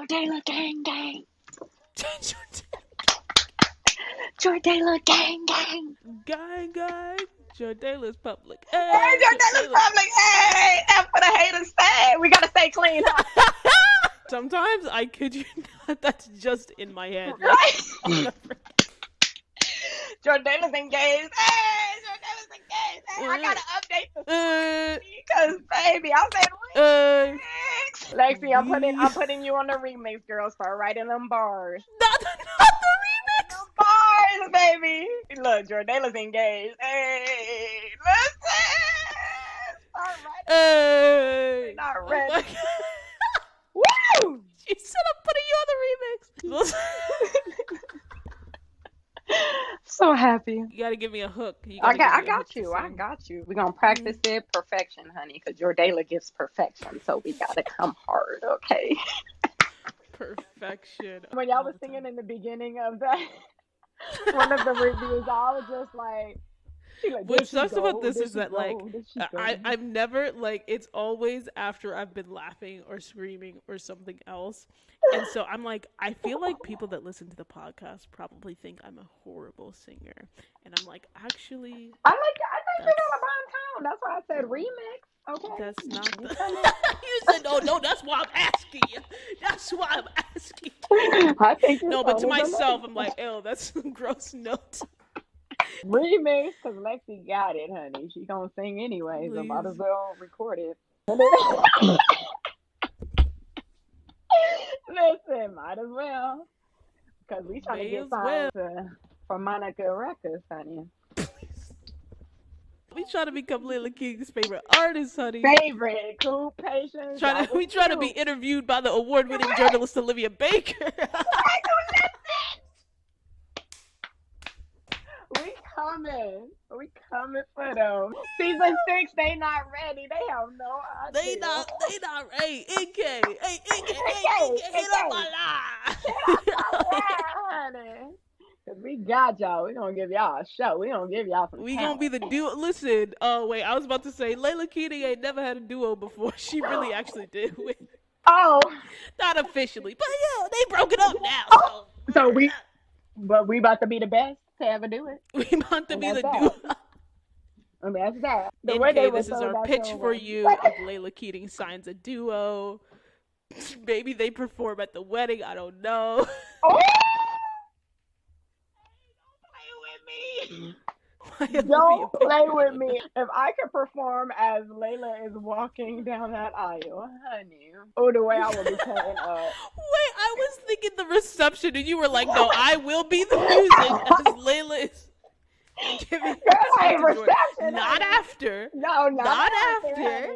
Jordayla gang gang. Jordayla gang gang. Gang gang. Jordayla's public. Hey, Jordayla's public. Hey, that's what the haters say. We gotta stay clean, huh? Sometimes I kid you not, that's just in my head. Right? Jordayla's engaged. Hey, Jordayla's engaged. Hey, I gotta update the story because baby, I said remix. Lexi, I'm putting you on the remix, girls, for writing them bars. Not the remix. Them bars, baby. Look, Jordayla's engaged. Hey, listen. Start writing. Hey. Not ready. Oh Woo! She said I'm putting you on the remix. So happy. You gotta give me a hook. I got you. We're gonna practice it perfection, honey, because Jordayla gives perfection. So we gotta come hard, okay? Perfection. When y'all was singing in the beginning of that one of the reviews, I was just like, what sucks about this is that like I've never like it's always after I've been laughing or screaming or something else, and so I'm like I feel like people that listen to the podcast probably think I'm a horrible singer, and I'm like actually I think you're gonna burn town. That's why I said remix. Okay, that's not the you said no. That's why I'm asking you. That's why I'm asking you. I think no, but to myself I'm like, ew, that's some gross notes. Remix, because Lexi got it, honey. She gonna sing anyway, so might as well record it. Listen, might as well, because we trying to get signed for Monica Records, honey. We trying to become Layla King's favorite artist, honey. Favorite, cool, patient. We trying to be interviewed by the award-winning journalist Olivia Baker. We coming for them. Season 6, they not ready. They have no idea. They not ready. Hey, hit up my line. Honey. Cause we got y'all. We gonna give y'all a show. We gonna give y'all some. We gonna be the duo. Listen. Oh wait, I was about to say Layla Keating ain't never had a duo before. She really actually did. Oh, not officially, but yeah, they broke it up now. So but we about to be the best to ever do it. We about to be the duo. And that's that. This is our pitch for you. If Layla Keating signs a duo, maybe they perform at the wedding. I don't know. Oh! Don't play with me. If I could perform as Layla is walking down that aisle, honey. Oh, the way I would be cutting up. Wait, I was thinking the reception, and you were like, "No, I will be the music as Layla is giving." Reception. Not after. No, not after.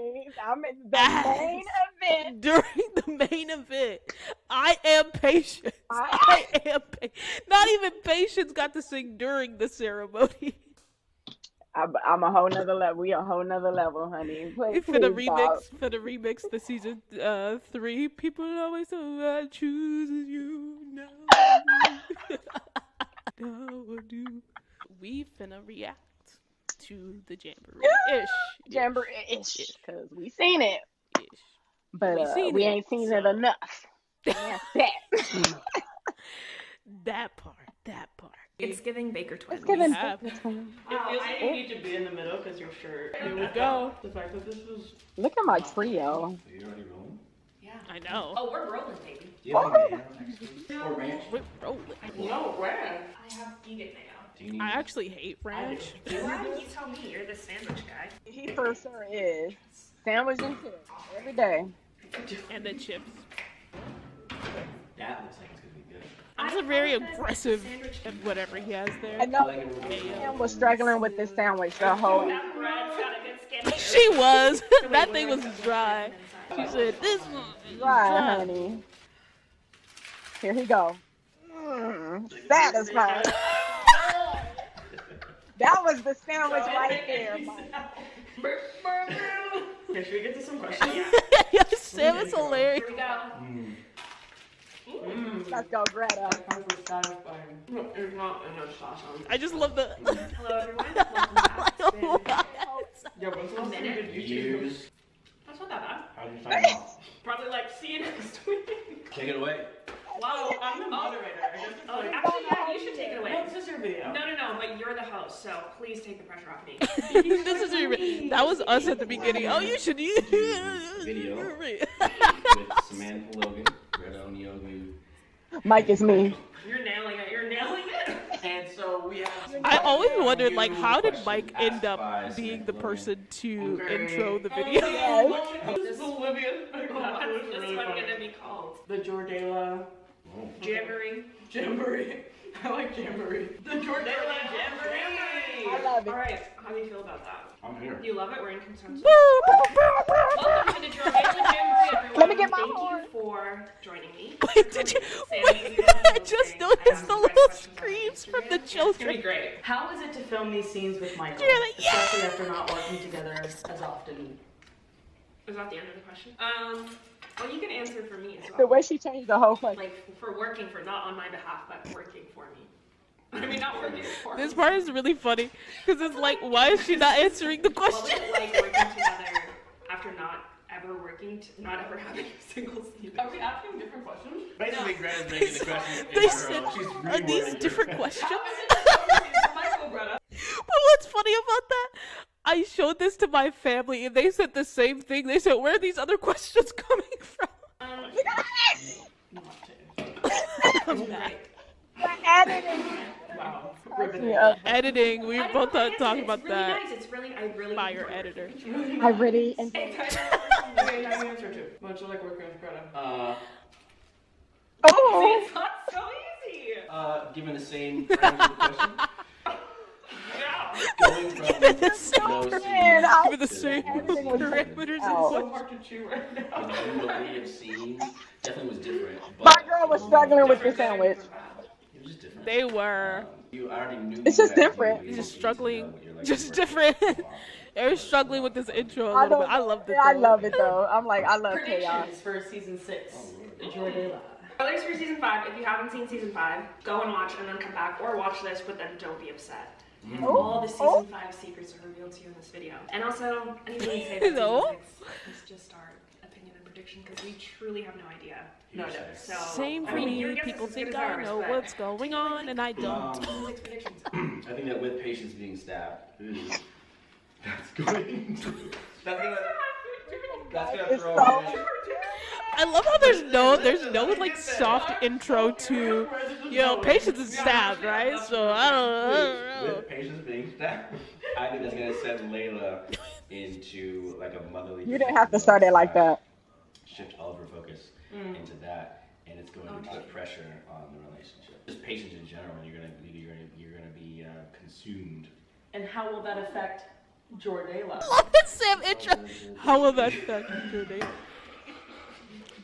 I'm in the main event. During the main event, I am patient. I am not even Patience got to sing during the ceremony. I'm a whole nother level. We a whole nother level, honey. For the remix, the season 3, people always say I choose you now. No, do. We finna react to the Jamboree-ish. Because we seen it. But we ain't seen it enough. That part. It's giving Baker twins. It feels like you need to be in the middle because your shirt. Here we go. The fact that this was. Look at my trio. Are you already rolling? Yeah. I know. Oh, we're rolling, baby. Do you have mayo next week? Or ranch? We're rolling. No, ranch. I have vegan mayo. I actually hate ranch. Why? You tell me. You're the sandwich guy. He for sure is. Sandwich and chips every day. And the chips. That looks like it's gonna be good. That's a very aggressive whatever he has there. I know Sam was struggling with this sandwich the whole. She was. That thing was dry. She said, "This one's dry, honey." Here he go. Satisfied. That was the sandwich right there, Mike. Okay, should we get to some questions? Yeah, Sam is hilarious. Here we go. Let's go, Greta. There's not enough sauce on. I just love the. Hello, everyone. Welcome back. Yeah, what's the last time you did YouTube? That's not that bad. How did you find out? Probably like seeing it next week. Take it away. Wow, I'm the moderator. I guess it's like, Actually, yeah, you should take it away. no, this is your video. No, but you're the host, so please take the pressure off me. This is your, that was us at the beginning. Oh, you should use Video with Samantha Logan, Greta Onyogu. Mike is me. You're nailing it. You're nailing it. And so we have. I always wondered, like, how did Mike end up being the person to intro the video? This is Olivia. What's this one gonna be called? The Jordayla Jamboree. I like Jamboree. The Jordayla Jamboree. I love it. All right, how do you feel about that? I'm here. You love it? We're in consensus. Welcome to the Jordayla Jamboree, everyone. Let me get my Thank horn. you for joining me. Wait, did you? Wait, I just noticed the little screams from the It's gonna be children. great. How is it to film these scenes with Michael? You're like, yeah. Especially after not working together as often. Is that the end of the question? Well, you can answer for me as well. The way she changed the whole question. Like, for working for, not on my behalf, but working for me. I mean, not working for me. This part is really funny because it's like, why is she not answering the What was question? it like working together after not ever working, not ever having a single scene? Are we asking different questions? Basically, Greta's making the question. They said, are these different questions? Michael Greta. But what's funny about that? I showed this to my family and they said the same thing. They said, where are these other questions coming from? Right. Editing. Wow. Yeah. Editing, we were both talking about It's really that. nice. It's really, I really Fire enjoy it. editor. I really enjoy It's it. Okay, now you answer too. What's it like working with Greta? Oh, It's not so easy. Given the same parameters of the question, Yeah. going from The same no man, scenes I- With the same Everything was parameters and out. So questions. hard to chew right now. with what we have seen, definitely was different. But my girl was struggling with the sandwich. It was just different. They were You already knew. It's just you had to different. do it. just You struggling, know, you're like, just you're different. like, They were struggling with this intro a I little don't bit. I loved it. I though. love it though. I'm like, I love chaos. Predictions for season 6. Jordayla. Spoilers for season 5. If you haven't seen season 5, go and watch and then come back, or watch this, but then don't be upset. All the season 5 secrets are revealed to you in this video. And also, anything you say about No. season 6 is just our opinion and prediction, because we truly have no idea. No, no. So, Same for I mean, me. your guess People is as think good as I ours, know but what's going on, and I don't. season 6 predictions. I think that with patients being stabbed, that's going to. That's gonna It's throw. so me. I love how there's no like soft intro to, you know, patience is stabbed, right? So I don't know. With patients being stabbed, I think that's gonna send Layla into like a motherly. You didn't have to start it like that. Shift all of her focus into that, and it's going to put pressure on the relationship. Just patience in general, you're gonna be consumed. And how will that affect Jordayla? Love that Sam intro. How will that affect your day?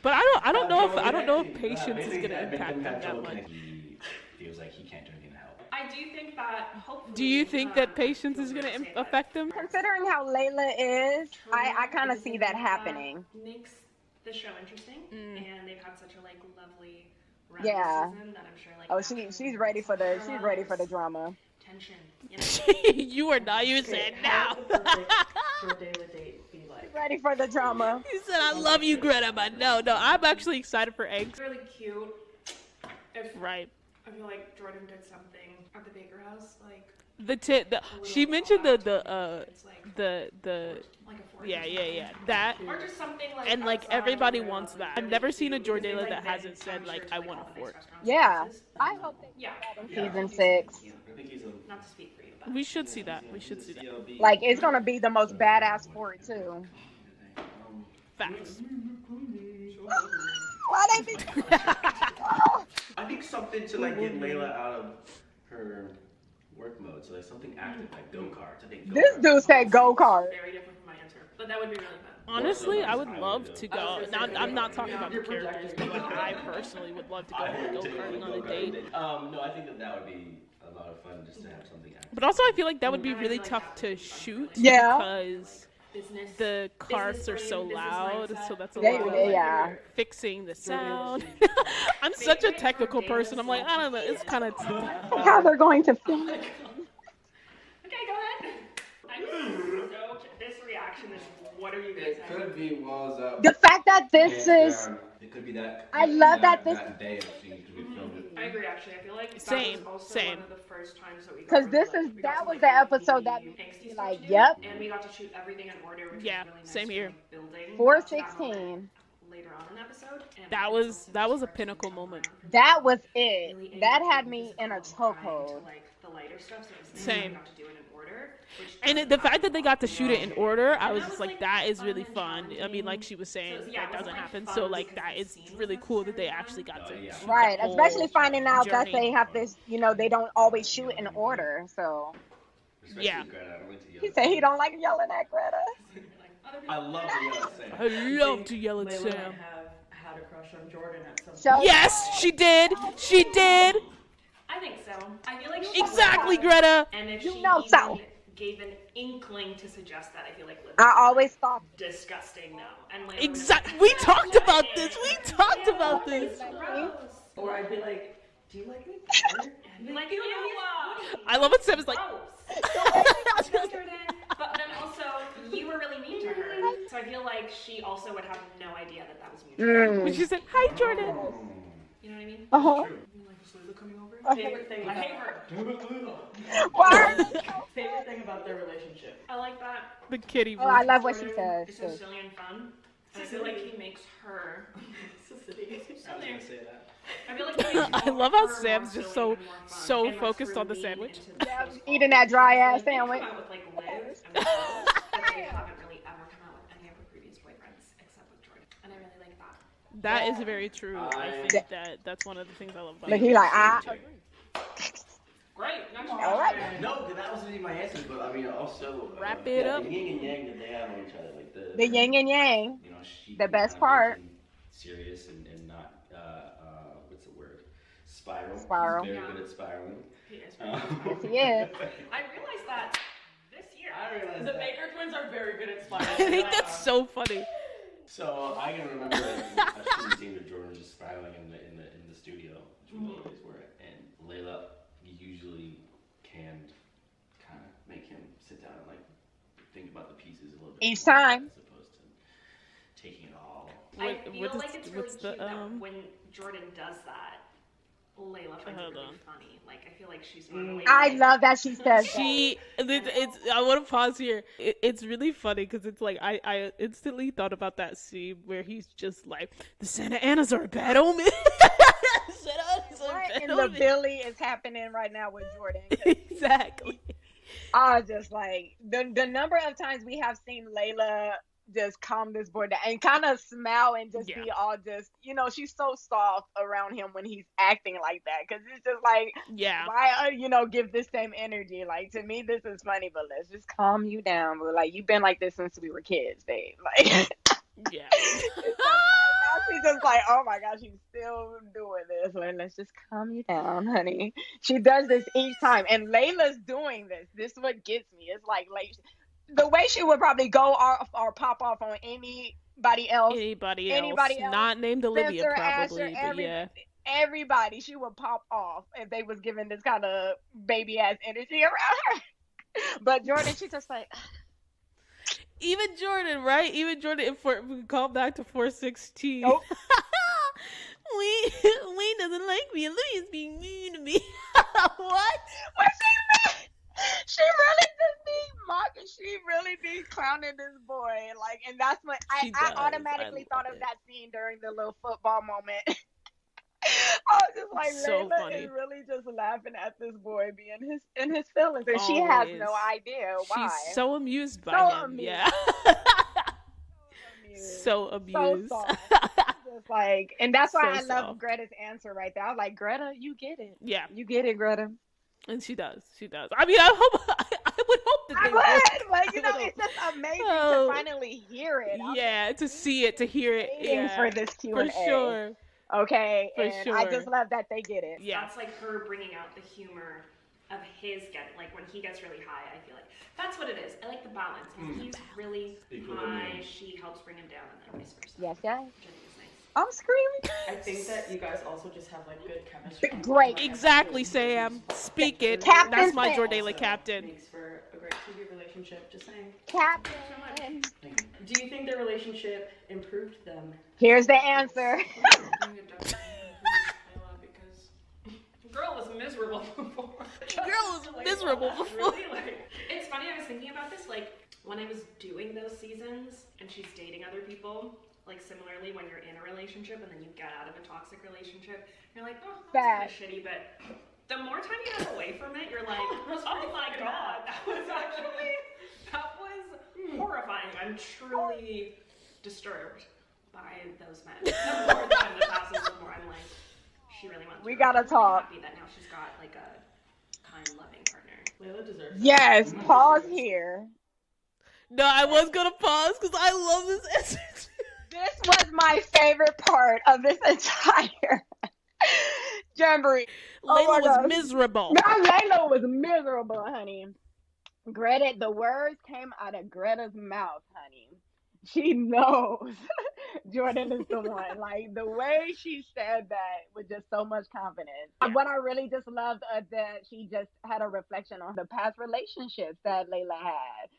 But I don't know if patience is gonna impact them that much. He feels like he can't do anything to help. I do think that, hopefully... Do you think that patience is gonna affect them? Considering how Layla is, I kind of see that happening. Makes the show interesting, and they've had such a like lovely run Yeah. season that I'm sure like Oh, she's ready for the drama. tension. You know? You are not. You said How no. would the perfect Jordayla date be like? Ready for the drama. You said I love you, Greta, but no. I'm actually excited for eggs. It's really cute. If Right. I feel like Jordan did something at the Baker House, like She mentioned it's like the like a fork yeah that. or just something like And like outside everybody where, wants that. really I've never seen a cute, because they, Jordayla that like, hasn't said like I want a fork. Yeah, I hope they Yeah. do that in season 6. I think he's a. Not to speak for you, but We should see that. We should see that. Like it's gonna be the most badass fort too. Facts. Why they be? I think something to like get Layla out of her work mode. So like something active like go-karts. I think This go-karts. dude said go kart. very different from my answer. But that would be really fun. Honestly, I would love to go. I'm not talking about the characters, but like I personally would love to go karting on a date. No, I think that would be a lot of fun just to have something active. But also, I feel like that would be really tough to shoot Yeah. because Business. the carts are so business loud. mindset. So that's a Yeah, lot of like, yeah. fixing the sound. I'm such a technical person. I'm like, I don't know. It's kind of. How they're going to film it. Okay, go ahead. So this reaction is, what are you guys saying? Could be walls up. The fact that this is It could be that. I love that this. That day of seeing because we filmed it. I agree. Actually, I feel like that Same, was also same. one of the first times that we got. Because Really, we got that some, was like, the really episode that neat, made angsty me stuff like, to do, yep. And we got to shoot everything in order, which Yeah, was really nice. same here. Like, building 416. Later on in the episode. And That was a pinnacle moment. That was it. That had me in a chokehold. Like the lighter stuff, so it was Same. We got to do it in order. And the fact that they got to shoot it in order, I was just like, that is really fun. I mean, like she was saying, that doesn't happen. So like that is really cool that they actually got to shoot Right, the whole especially finding out that journey. they have this, they don't always shoot in order. So Yeah. he said he don't like yelling at Greta. I love to yell at Sam. I love to yell at Layla Sam. might have had a crush on Jordan at some point. So Yes, she did. She did. I think so. I feel like she Exactly, would. Greta. And if You she know even so. gave an inkling to suggest that, I feel like Liv I would be, always thought. disgusting though. And Layla Exactly. would We talked about this. We talked about this. Gross. Or I'd be like, do you like me better? I'd be like, ew. I love when Sam is like, Jordan. But then also, you were really mean to her. So I feel like she also would have no idea that that was mean to her. when she said, "Hi, Jordan." You know what I mean? Uh-huh. You like, is Layla coming over? Favorite thing I about, hate her. favorite thing about their relationship. I like that. The kitty. Oh, I love what she Jordan says. is so silly and fun. And I feel like he makes her silly. Say that. I feel like he makes I love how her more Sam's just silly so and more fun, so and lets focused her on the lean sandwich. into the show's Eating that dry ass They sandwich. come out with like Liv and Rose, but they haven't really ever come out with any of her previous boyfriends except with Jordan, and I really like that. That is very true. I think that's one of the things I love about Like it. he like Great. Next All right. No, because that wasn't even my answer. But I mean, also Wrap it up. The yin and yang that they have on each other, like the yin and yang. You know, she The can best kind of part. make him serious and not what's the word? Spiral. Spiral. He's very good at spiraling. Yes, he is. I realized that this year. I realized The that. Baker twins are very good at spiraling. I think that's so funny. So I can remember like, a shooting scene with Jordan just spiraling in the studio, which we always were, and Layla usually can kind of make him sit down and like think about the pieces a little bit Each more, time. as opposed to taking it all. I feel what is- like it's really what's the, cute that when Jordan does that, Layla finds it Hold really on. funny. Like I feel like she's one of the I ladies. love that she says It's I want to pause here. It's really funny because it's like I instantly thought about that scene where he's just like, the Santa Anas are a bad omen. Santa Anas are a that. bad And the omen. Billy is happening right now with Jordan. Exactly. I was just like the number of times we have seen Layla just calm this boy down and kind of smile and just be all just, she's so soft around him when he's acting like that, because it's just like, Yeah. why give this same energy? Like, to me this is funny, but let's just calm you down. But like, you've been like this since we were kids, babe. Like Yeah. now she's just like, oh my gosh, she's still doing this. Like, let's just calm you down, honey. She does this each time, and Layla's doing this. This is what gets me. It's like the way she would probably go off or pop off on anybody else. Anybody Anybody else. else. Not named Olivia, Spencer, probably, Asher, but yeah. everybody, she would pop off if they was giving this kind of baby ass energy around her. But Jordan, she's just like, Even Jordan, right? Even Jordan, if we call back to 416. Nope. Wayne doesn't like me, and Lydia's being mean to me. What? what she really just be mocking. She really be clowning this boy. Like, and that's when She I does. automatically I thought love of it. that scene during the little football moment. I was just like, So Layla funny. is really just laughing at this boy being in his feelings, and she has Always. no idea why. She's so amused by So him. amused. Yeah. So So amused. soft. Just like, and that's why So I love soft. Greta's answer right there. I was like, Greta, you get it. Yeah. You get it, Greta. And she does. She does. I mean, I would hope that I they would. would, but I would it's just amazing Oh. to finally hear it. I'm Yeah, to see it, to hear it. waiting Yeah. for this Q For and A. sure. Okay, For and I sure. just love that they get it. Yeah. That's like her bringing out the humor of his like when he gets really high. I feel like that's what it is. I like the balance. When he's really high, she helps bring him down, and then vice versa. Yes, yes. Which I think is nice. I'm screaming. I think that you guys also just have like good chemistry. Great. Exactly, Sam. Speak it. Captain That's my Sam. Jordayla captain. Makes for a great TV relationship. Just saying. Captain. Do you think their relationship improved them? Here's the answer. Girl was miserable before. Really, It's funny, I was thinking about this, like, when I was doing those seasons, and she's dating other people, like, similarly, when you're in a relationship, and then you get out of a toxic relationship, you're like, oh, that's kind of shitty, but the more time you have away from it, you're like, oh my god, that was horrifying. I'm truly disturbed by those men. The more time that passes, the more I'm like, she really wants to. We gotta talk. Happy that now she's got like a kind, loving partner. Layla deserves it. Yes, pause here. No, I was gonna pause because I love this answer. This was my favorite part of this entire jamboree. Layla was miserable. No, Layla was miserable, honey. Greta, the words came out of Greta's mouth, honey. She knows Jordan is the one. Like, the way she said that with just so much confidence. Yeah. What I really just loved that she just had a reflection on the past relationships that Layla had.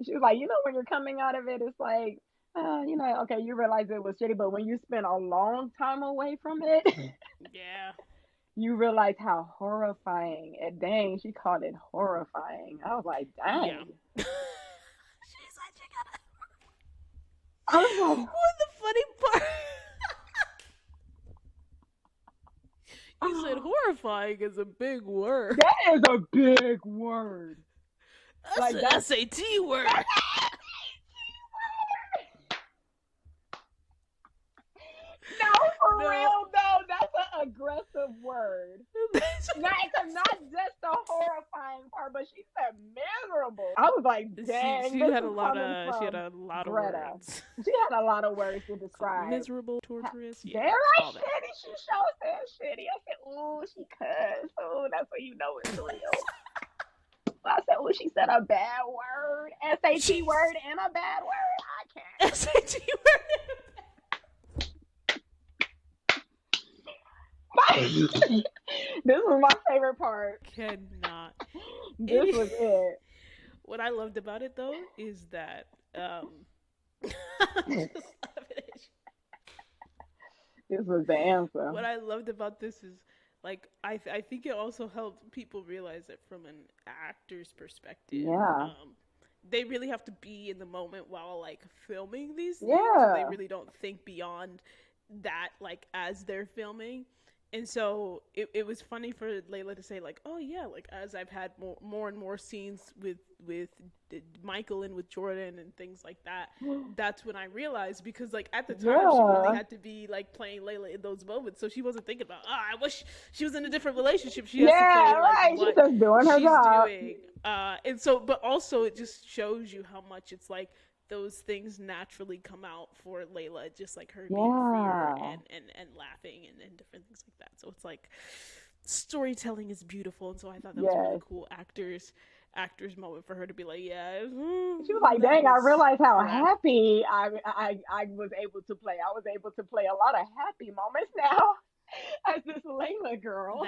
She was like, you know, when you're coming out of it, it's like, you know, okay, you realize it was shitty, but when you spend a long time away from it, yeah, you realize how horrifying. And dang, she called it horrifying. I was like, dang. Yeah. She's like, you gotta. I was like, what the funny part? You said horrifying is a big word. That is a big word. That's like an that's SAT word. No, for real though, that's an aggressive word. Not just the horrifying part, but she said miserable. I was like, dang. She had a lot of words. She had a lot of words to describe. Miserable, torturous. Yeah, damn right, shitty. She sure said shitty. I said, ooh, she cussed. Ooh, that's when you know it's real. I said, oh, she said a bad word. SAT word and a bad word. I can't. SAT word. This was my favorite part. Cannot. This was it. What I loved about it though is that this was the answer. What I loved about this is like I think it also helped people realize that from an actor's perspective. Yeah. They really have to be in the moment while like filming these things. Yeah. They really don't think beyond that like as they're filming. And so it was funny for Layla to say like, oh yeah, like as I've had more and more scenes with Michael and with Jordan and things like that, that's when I realized, because like at the time she really had to be like playing Layla in those moments, so she wasn't thinking about I wish she was in a different relationship. She has to play like what she's just doing her job. Doing. And so, but also it just shows you how much it's like those things naturally come out for Layla, just like her being fear and laughing and different things like that. So it's like storytelling is beautiful, and so I thought that was a really cool actors moment for her to be like, yeah. She was like, dang, I realized how happy I was able to play. I was able to play a lot of happy moments now as this Layla girl.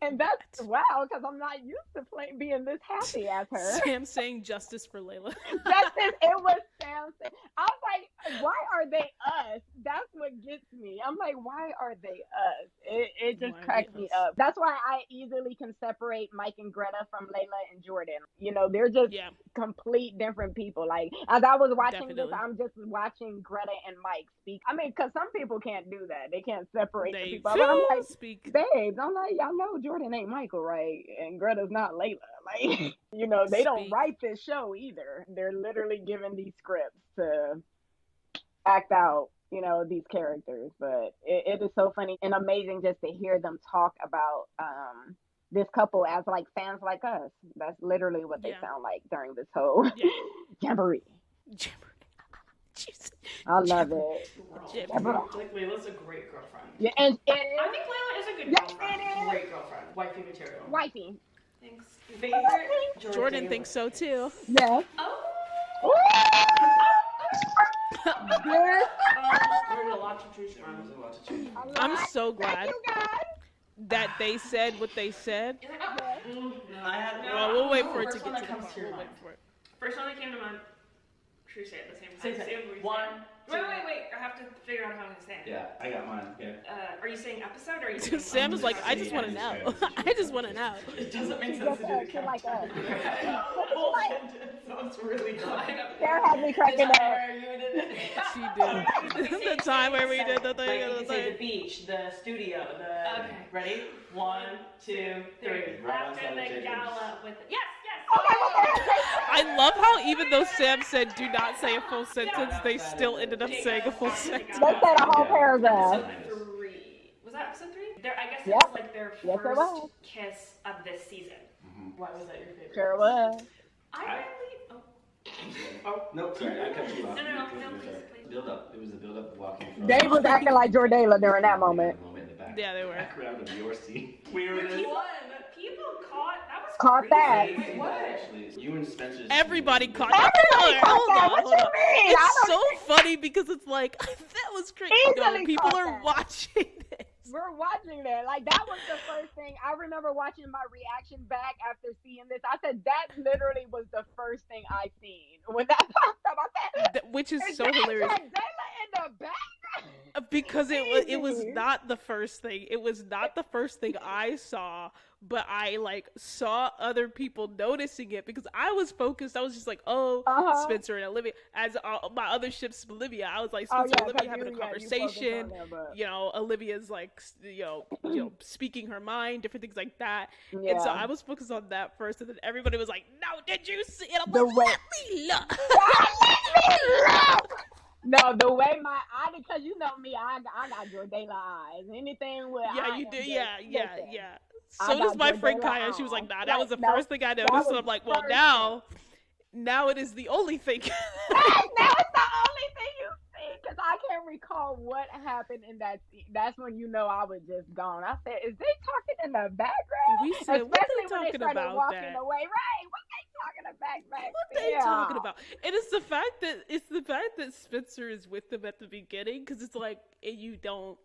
And that's wow, because I'm not used to being this happy as her. Sam saying justice for Layla. Justice, it was Sam saying. I was like, why are they us? That's what gets me. I'm like, why are they us? It just cracks me up. That's why I easily can separate Mike and Greta from Layla and Jordan. You know, they're just complete different people. Like, as I was watching this, I'm just watching Greta and Mike speak. I mean, because some people can't do that. They can't separate the people. But I'm like, babes, I'm like, y'all know Jordan ain't Michael, right? And Greta's not Layla. Like, you know, they don't write this show either. They're literally given these scripts to act out, you know, these characters. But it is so funny and amazing just to hear them talk about this couple as like fans like us. That's literally what they sound like during this whole jamboree. I love it. Like, Layla's a great girlfriend. Yeah, and I think Layla is a good girlfriend. Great girlfriend. Wifey material. Wifey. Thanks. Favorite Jordan thinks so too. Yeah. Oh. There's a lot to choose from. There's a lot to choose from. I'm so glad Thank you guys. that they said what they said. No, We'll wait for it to first get one to that the comes part. to your We'll wait mind. for it. First one that came to mind. Should we say it at the same Say time? it. See what we One, say. Wait. I have to figure out how I'm gonna say it. Yeah, I got mine. Yeah. Are you saying episode or are you saying Sam is like, I just want to know. I just want to know. It doesn't make She sense just to do the said, she like us. whole sentence, so it's really dumb. Sarah had me cracking up. She did. The time where we did the thing. Like you The can say the thing. beach, the studio, the. Okay. Ready? 1, 2, 3. Right After outside the of Jacob's. gala with yes. I love how even though Sam said do not say a full sentence, they still ended up saying a full sentence. They said a whole paragraph. Episode 3. Was that episode 3? I guess it Yep. was like their Yes, it first was. kiss of this season. Why was that your favorite? Sure was. I really. Oh, no, sorry, I cut you off. No, Sorry. please. Build up. It was the build up walking from. They was acting like Jordayla during that moment. In the back. Yeah, they were. Background of your seat. We were this. People caught that was Caught that. Wait, what? Actually, you and Spencer's. Everybody caught Everybody that. caught Hold that. on, What hold you on. mean? I It's don't so funny because it's like that was crazy. No, Easily people caught are that. watching this. We're watching that. Like, that was the first thing. I remember watching my reaction back after seeing this. I said, that literally was the first thing I seen. When that popped up, I said, Which is so that hilarious. Jordayla in the background? Because it was not the first thing. It was not the first thing I saw, but I like saw other people noticing it because I was focused. I was just like, oh, Spencer and Olivia. As my other ships, Olivia, I was like, Spencer and Olivia having a conversation. You know, Olivia's like, you know, speaking her mind, different things like that. Yeah. And so I was focused on that first, and then everybody was like, no, did you see it? I'm The like, way- let me look. No, the way my eye, because you know me, I got Jordayla eyes. Anything with Yeah, I you am do. just- Yeah. listen, I So does got my friend Jordayla Kaya. She was like, eyes. nah, that was the No, first thing I that noticed. And was I'm like, well, first now it is the only thing. Now it's the only thing you see, because I can't recall what happened in that scene. That's when you know I was just gone. I said, is they talking in the background? We said, what Especially they when they talking started about walking that? away. Right, what they talking about back What they talking about? And it's the fact that Spencer is with them at the beginning, because it's like, and you don't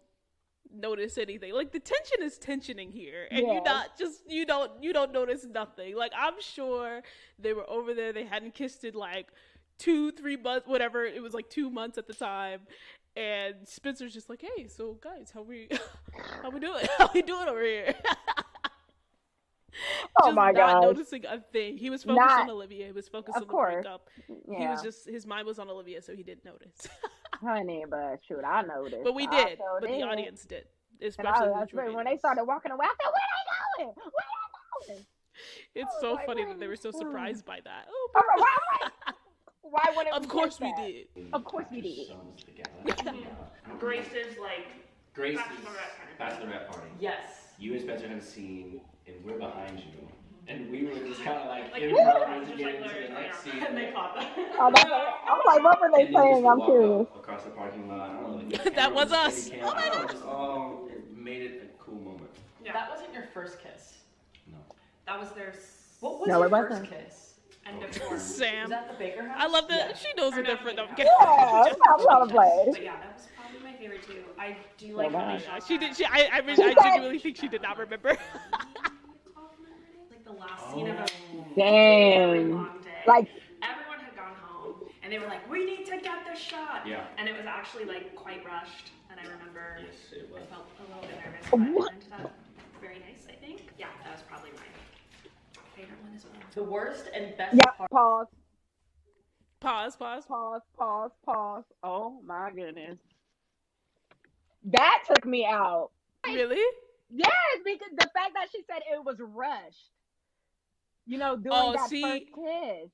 notice anything. Like, the tension is tensioning here, and you don't notice nothing. Like, I'm sure they were over there, they hadn't kissed in like 2-3 months, whatever. It was like 2 months at the time. And Spencer's just like, hey, so guys, how we doing? How we doing over here? Oh just my not gosh. noticing a thing. He was focused on Olivia. He was focused on the breakup. Yeah. He was just, his mind was on Olivia, so he didn't notice. Honey, but shoot, I noticed. But we did. But the audience did. Especially when they started walking away, I said, where they going? Where they going? It's I was so like, funny that they were so surprised by that. Oh, Why wouldn't of course we did. Of course we did. Grace is like Grace's bachelorette kind of thing. bachelorette party. Yes. You and Spencer had a scene, and we're behind you. And we were just kind of like Like, improvised to just get like into the next scene. And they caught that. Oh, I'm like, what were they And then saying? just I'm walk curious. up across the parking lot. I don't know, like, the That camera was steady us. cam. I don't know, just all it made it a cool moment. Yeah. That wasn't your first kiss. No. That was their What was No, your it first wasn't. kiss? end of form. Sam. Was that the Baker House? I love that. Yeah. She knows Or a no, different. yeah. Yeah, I'm trying to play. But yeah, that was probably my favorite too. I do like how they Yeah, shot she that. did. I genuinely think she did not remember. Like the last scene of a Dang. very long day. Like, Everyone had gone home and they were like, we need to get this shot. Yeah. And it was actually like quite rushed. And I remember Yes, it was. I felt a little bit nervous, but it ended up very nice, I think. Yeah, that was probably my favorite one as well. The worst and best yeah, part. pause. Pause. Oh my goodness. That took me out. Really? Yes, because the fact that she said it was rushed. You know, doing that first kiss.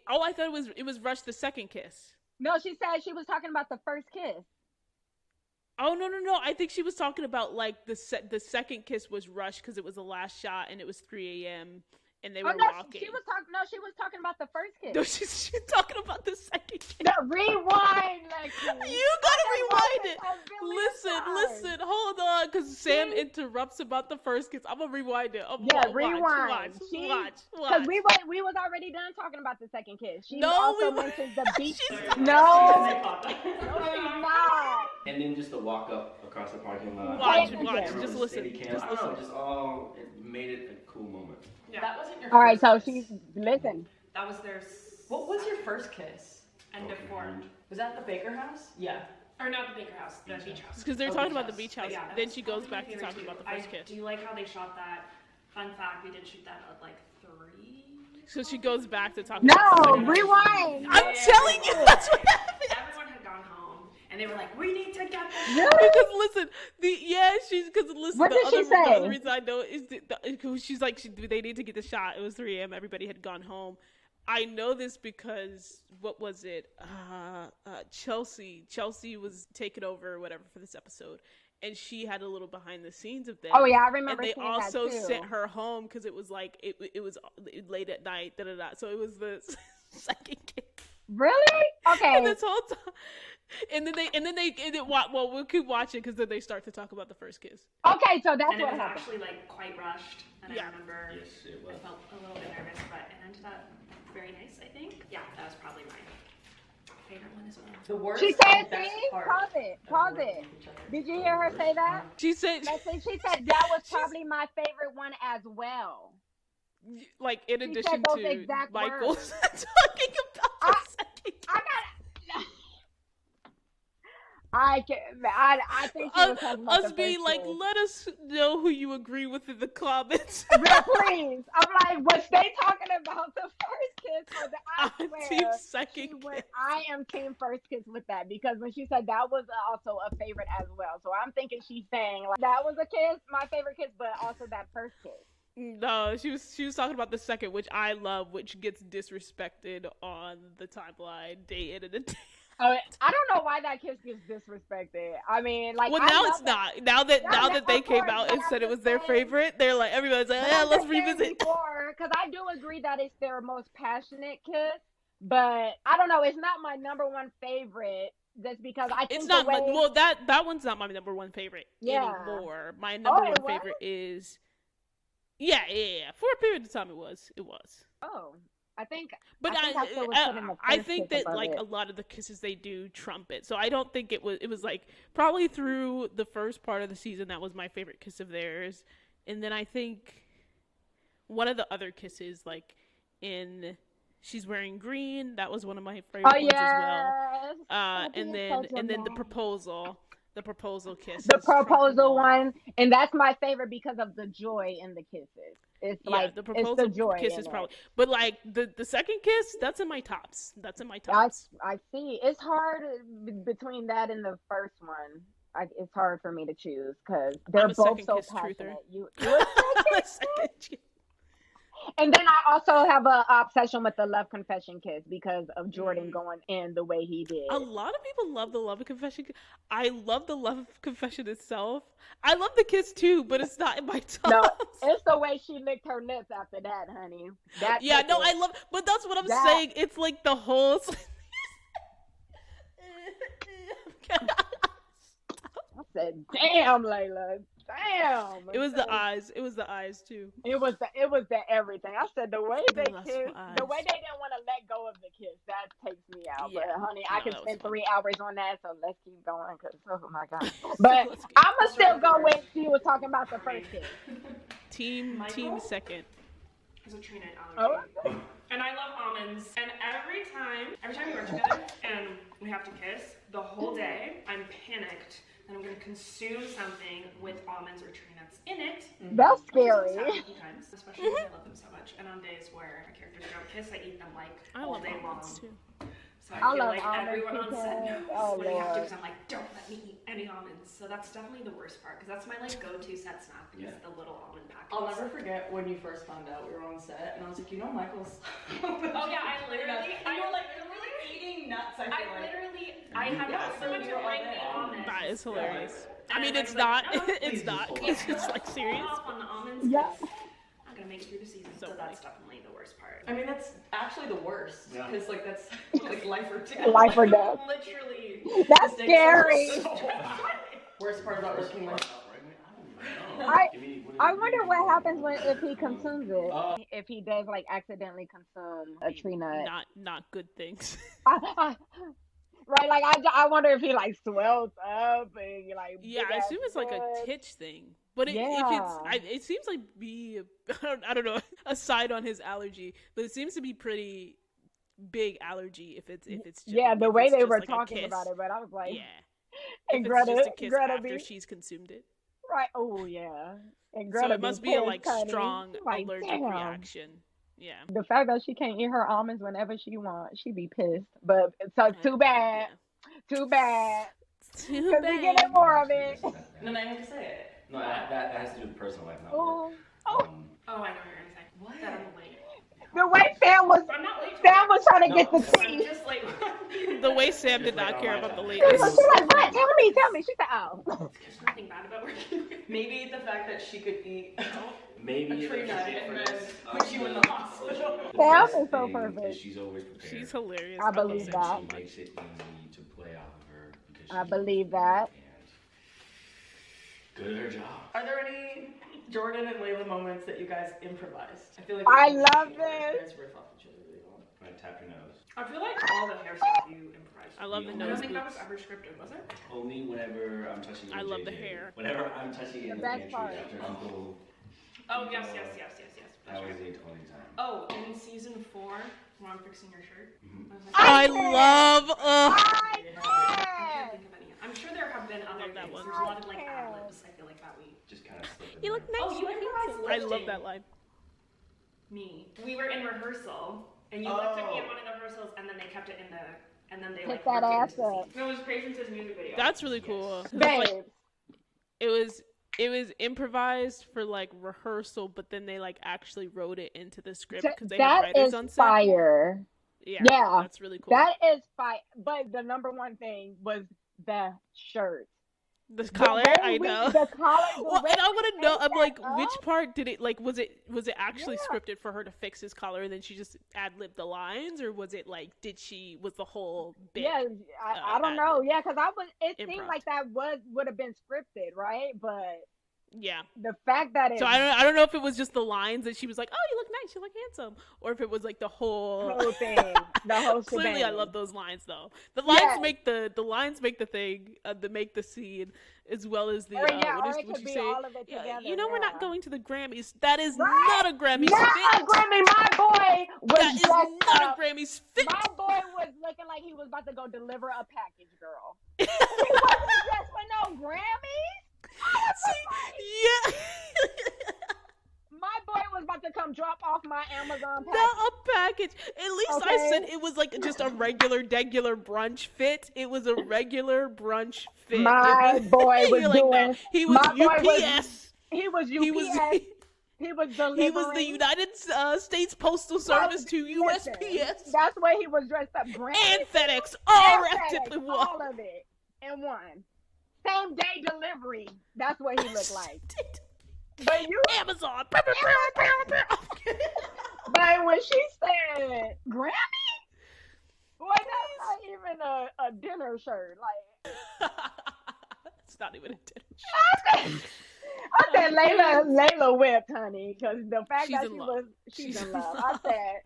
Oh, I thought it was rushed the second kiss. No, she said she was talking about the first kiss. Oh no! I think she was talking about like the second kiss was rushed because it was the last shot and it was 3 a.m. and they were walking. She was talking about the first kiss. No, she's talking about the second kiss. No, rewind, Lexi. You gotta rewind it. Listen, listen, hold on, because Sam interrupts about the first kiss. I'm gonna rewind it. Rewind. Watch. Because we was already done talking about the second kiss. She mentions the beach. No, she's not. And then just the walk up across the parking lot. Watch. Just listen. It made it a cool moment. Yeah. That wasn't your All right, first so kiss. listen. That was their. What was your first kiss? End of form. Was that the Baker house? Yeah. Or not the Baker house, the beach house. Because they're talking about the beach house. Yeah, Then she goes back to talking about the first kiss. Do you like how they shot that? Fun fact, we did shoot that at like 3. So she goes back to talk about the second kiss. Rewind. I'm telling you, that's what happened. Everyone had gone home, and they were like, "We need to get this." Because listen, What did she say? The other reason I know is she's like, they need to get the shot. It was 3 a.m. Everybody had gone home. I know this because what was it? Chelsea was taken over or whatever for this episode, and she had a little behind the scenes of them. Oh yeah, I remember. And they also sent her home because it was like it was late at night. So it was the second kiss. Really? Okay. And this whole time. And then well, we'll keep watching because then they start to talk about the first kiss. Okay, so that's and what it was happened. actually like quite rushed, and I remember it was. I felt a little bit nervous, but it ended up very nice, I think. Yeah, that was probably my favorite one as well. The worst. She said, and best "See, part pause it." Did you hear her say that? She said that was probably my favorite one as well. Like in She addition said those to exact Michael words. talking about the second kiss. I think she was talking about us the being first like, kiss. let us know who you agree with in the comments. Yeah, please. I'm like, was they talking about the first kiss or the? I I'm swear, team second kiss. I am team first kiss with that because when she said that was also a favorite as well. So I'm thinking she's saying like that was a kiss, my favorite kiss, but also that first kiss. No, she was talking about the second, which I love, which gets disrespected on the timeline day in and day. I don't know why that kiss gets disrespected. I mean, like, well, now it's not. Now that they came out and said it was their favorite, they're like, everybody's like, yeah, let's revisit. Because I do agree that it's their most passionate kiss, but I don't know. It's not my number one favorite. Just because I think it's not. well, that one's not my number one favorite anymore. My number one favorite is. Yeah. For a period of time, it was. Oh. I think that like a lot of the kisses they do trump it. So I don't think it was like probably through the first part of the season that was my favorite kiss of theirs. And then I think one of the other kisses, like in She's Wearing Green, that was one of my favorite ones as well. And then the proposal kiss. The proposal one, and that's my favorite because of the joy in the kisses. It's like the proposal it's the joy kiss is probably, but like the second kiss, that's in my tops. I see. It's hard between that and the first one. It's hard for me to choose because they're both so passionate. And then I also have an obsession with the love confession kiss because of Jordan going in the way he did. A lot of people love the love confession. I love the love confession itself. I love the kiss too, but it's not in my top. No, it's the way she licked her lips after that, honey. I love, but that's what I'm saying. It's like the whole. I said, "Damn, Layla, damn." It was the eyes. It was the eyes too. It was the everything. I said the way they kissed, the way they didn't want to let go of the kiss, that takes me out. Yeah, but honey, I can spend 3 hours on that, so let's keep going. Cause oh my god. But I'ma still go with she was talking about the first kiss. Team second. Is a tree nut allergy. Oh. And I love almonds. And every time we work together and we have to kiss, the whole day I'm panicked that I'm going to consume something with almonds or tree nuts in it. That's scary. Sometimes, especially because I love them so much. And on days where my characters don't kiss, I eat them like all day long. Too. So I feel like everyone on set knows when you have to, because I'm like, don't let me eat any almonds. So that's definitely the worst part, because that's my like go-to set snack, is the little almond packets. I'll never forget when you first found out we were on set, and I was like, Michael's. Oh yeah, I literally, you were like eating nuts. I had someone to bring me almonds. That is hilarious. I mean, it's not. It's not. It's like serious. On the almonds. Yeah. I'm gonna make it through the season, so that's definitely the worst part. I mean, that's actually the worst, because like that's like life or death. Life or death. Literally. That's scary. Worst part about working with. I wonder what happens if he consumes it. If he does like accidentally consume a tree nut. Not good things. Right, like I wonder if he like swells up and like. Yeah, I assume it's like a titch thing. But if it seems like I don't know, aside on his allergy, but it seems to be pretty big allergy if it's just, the way they were like talking about it, but I was like, and Greta, just a kiss after she's consumed it. Right. Oh yeah. And Greta, so it must be a like strong allergic reaction. Yeah. The fact that she can't eat her almonds whenever she wants, she be pissed. But so too bad. Yeah. Too bad. Too bad. We getting more of it. No, I have to say it. No, that has to do with personal life, not work. Oh, I know what you're gonna say. What? That I'm late. The way Sam was trying to get the tea. Just like the way Sam did not care about the She's lateness. like, what? Tell me. She said, oh. There's nothing bad about working. Maybe the fact that she could eat Maybe a tree nut and then put you in the hospital. Sam is so perfect. She's always prepared. She's hilarious. I believe that. She makes it easy to play off of her because I believe that. Good at her job. Are there any Jordan and Layla moments that you guys improvised? I feel like I love you this. guys riff off each other really well. Can I tap your nose? I feel like all the hair stuff you improvised. I love the I nose don't think that boots. was ever scripted, was it? Only whenever I'm touching. I love the JJ. hair. Whenever I'm touching it in the best pantry part. after Uncle. Oh yes. That was the only time. Oh, in season 4, when I'm fixing your shirt. Mm-hmm. I love. I can't think of any. I'm sure there have been other that things. one. There's a lot of like ad-libs. I feel like that we. Just kind of slipped in You look there. nice. Oh, you improvised I lifting. love that line. Me. We were in rehearsal, and you lifted me in one of the rehearsals, and then they kept it in the, and then they Pick like. that worked it ass into the up. scene. No, it was Patience's music video. That's really cool. Babe. It was improvised for like rehearsal, but then they like actually wrote it into the script because they had That writers is on set. fire. Yeah, that's really cool. That is fire. But the number one thing was the shirt. The collar, I know. The collar. Well, and I want to know. I'm like, up. which part did it like? Was it actually scripted for her to fix his collar, and then she just ad-libbed the lines, or was it like was the whole bit? Yeah, I don't know. Yeah, because it seemed Improv. like that would have been scripted, right? But Yeah. the fact that So I don't know if it was just the lines that she was like, "Oh, you look nice, you look handsome," or if it was like the whole thing, the whole Clearly, shebang. I love those lines though. The lines make the lines make the thing, make the scene, as well as the. Or it what could you be say? all of it Yeah, together. you know, we're not yeah. going to the Grammys. That is Right? not a Grammys Not fit. a Grammy. My boy was That is dressed not up. a Grammys fit. My boy was looking like he was about to go deliver a package, girl. He wasn't dressed for no Grammys. Yeah. My boy was about to come drop off my Amazon package. Not a package. At least I Okay. said it was like just a regular brunch fit. It was a regular brunch fit. My boy was You're like, doing. no, he was my boy UPS. He was UPS. He was He was delivering. he was the United States Postal Service to Listen, USPS That's where he was dressed up. Grammy and FedEx all and wrapped FedEx, up in one. all of it in one. Same day delivery. That's what he looked like. But you, Amazon. but when she said Grammy, boy, that's not even a dinner shirt. Like It's not even a dinner. I said, Layla whipped, honey, because the fact She's that in she love. was, she's in love. I said,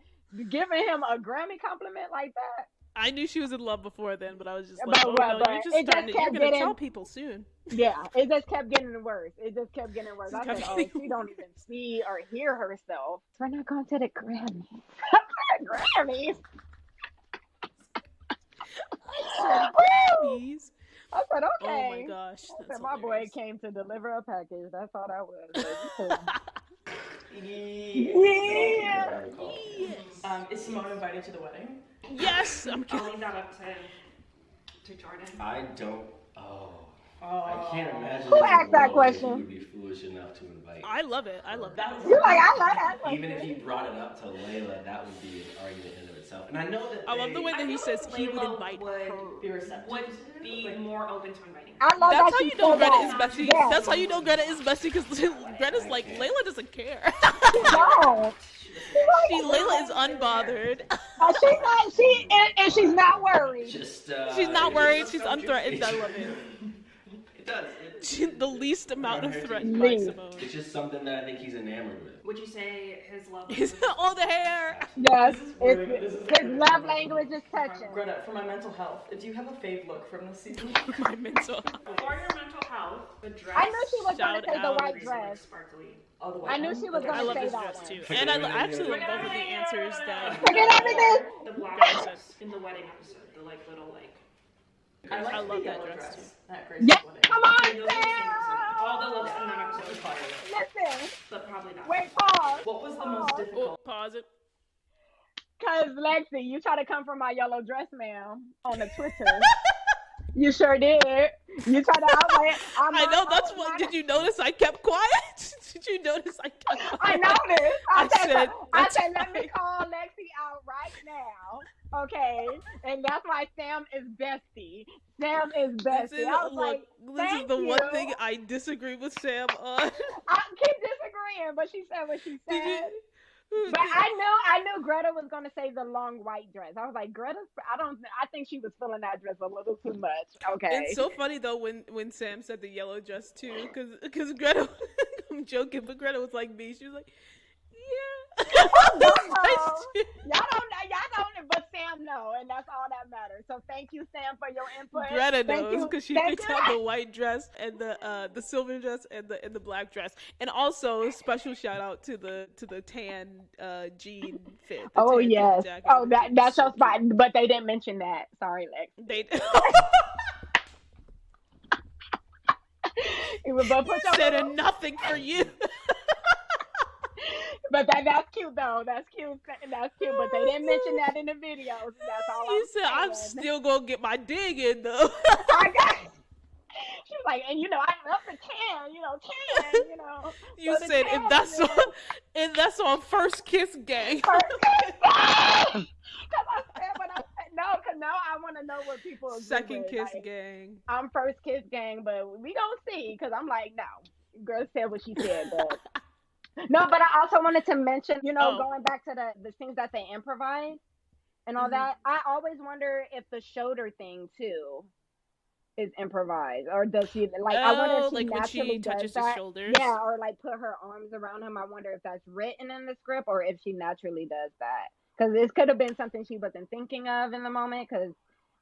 giving him a Grammy compliment like that. I knew she was in love before then, but I was just But like, oh what, no, but you're just it just starting to, you're kept gonna getting- tell people soon. Yeah, it just kept getting worse. It just kept getting worse. I Just said, kept oh, getting she don't even see or hear herself. We're not going to the Grammys. Grammys. Woo! Please. I said, okay. Oh my gosh. I That's said, my boy hilarious. came to deliver a package. That's all that was. Yeah. Yeah. Is Simone invited to the wedding? Yes, I'm I'll kidding. leave that up to Jordan. I don't. Oh. I Oh. can't imagine. Who as a asked that world question? He would be foolish enough to invite. I love it. I love that. You're like, I like that. Even if he brought it up to Layla, that would be an argument in of itself. And I know that. I love the way that he says he would Layla invite would her. Be receptive. Would be more open to inviting her. I love That's that how she you know said Greta is that. messy. Yeah. That's how you know Greta is messy because Greta's like, Layla doesn't care. No. Layla is unbothered. She's not. And she's not worried. Just. She's not it worried. just She's looks so unthreatened. I juicy. love it. It does. It the least amount of threatened by Least. Simone. It's just something that I think he's enamored with. Would you say his love Is language? all the hair. Yes, This is his really love emotional. language is touching. Greta, for my mental health, do you have a fave look from this season? My mental health. For your mental health, the dress. I knew she was going Shout to say the out. white dress. Sparkly. Oh, the I knew one? she was Okay. gonna I love say this that dress one. too, and I actually love both of the answers that. Look at everything. The black Guys dress in the wedding episode. The like little like. I like I the love that yellow dress, dress. too. That Grace Yeah, wedding. come on, Those are the same episode. Sam. All the looks in that episode was fire, Listen, but probably not. wait, pause. What was the most Oh, difficult? pause it. Cause Lexi, you try to come for my yellow dress, ma'am, on the Twitter. You sure did. You tried to outweigh. I know that's what. Did you notice I kept quiet? Did you notice I kept quiet? I noticed. I That's said, let me fine. call Lexi out right now. Okay, and that's why Sam is bestie. Sam is bestie. This is, I was look, like, this is thank the you. one thing I disagree with Sam on. I keep disagreeing, but she said what she Did said. you? But I knew Greta was gonna say the long white dress. I was like, I think she was feeling that dress a little too much. Okay. It's so funny though when Sam said the yellow dress too, because Greta, I'm joking, but Greta was like me. She was like, yeah. Y'all don't, but Sam know, and that's all that matters. So thank you, Sam, for your input. Greta Thank knows you. because she Thank picked you. out the white dress and the silver dress and the black dress, and also special shout out to the tan jean fit. The Oh tan jean yes. jacket, Oh, which that's is so your spot, but they didn't mention that. Sorry, Lex. They But put your said nothing for you. But that's cute though. That's cute. That's cute. But they didn't mention that in the videos. That's all You said I'm saying. still gonna get my dig in though. I got. She was like, and I love the tan. You So the said tan if that's on First Kiss Gang. Because I said, because now I want to know what people agree Second with. Kiss Like, Gang. I'm First Kiss Gang, but we gonna see. Because I'm like, no, girl said what she said, but. No, but I also wanted to mention, going back to the things that they improvise and all that. I always wonder if the shoulder thing too is improvised, or does she I wonder if she like when naturally she touches does that. his shoulders. Yeah, or put her arms around him. I wonder if that's written in the script or if she naturally does that. Because this could have been something she wasn't thinking of in the moment.